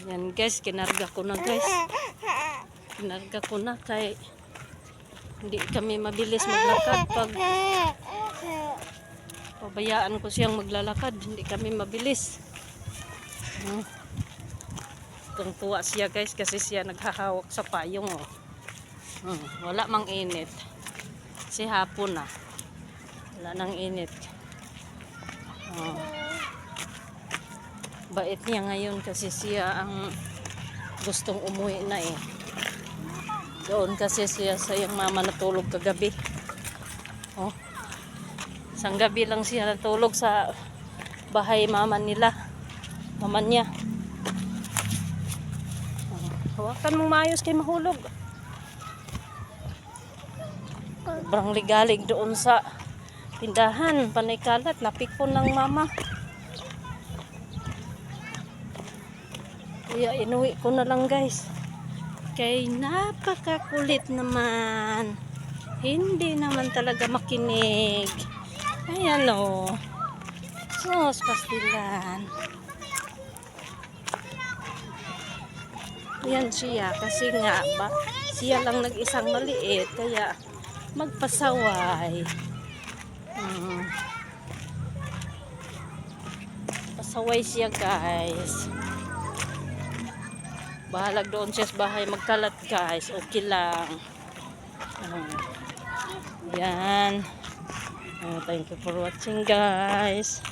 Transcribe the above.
Yan guys, kinarga ko na guys. Kinarga ko na kay hindi kami mabilis maglakad pag pabayaan ko siyang maglalakad. Hindi kami mabilis. Tuwa siya guys kasi siya naghahawak sa payong. Oh. Wala mang init. Kasi hapon na. Wala nang init. Bait niya ngayon kasi siya ang gustong umuwi na eh. Doon kasi siya sa iyang mama natulog kagabi. Oh. Isang gabi lang siya natulog sa bahay mama nila. Mama niya. Hawakan mo maayos kay mahulog. Sobrang ligalig doon sa tindahan. Panay kalat. Napikon ng mama. Kaya inuwi ko na lang guys. Kay napakakulit naman. Hindi naman talaga makinig. Ayan o. Sos, pastilan. Yan siya. Kasi nga ba, siya lang nag-isang maliit. Kaya magpasaway. Pasaway siya guys. Bahalag doon siya sa bahay magkalat guys. Okay lang. Yan. Thank you for watching guys.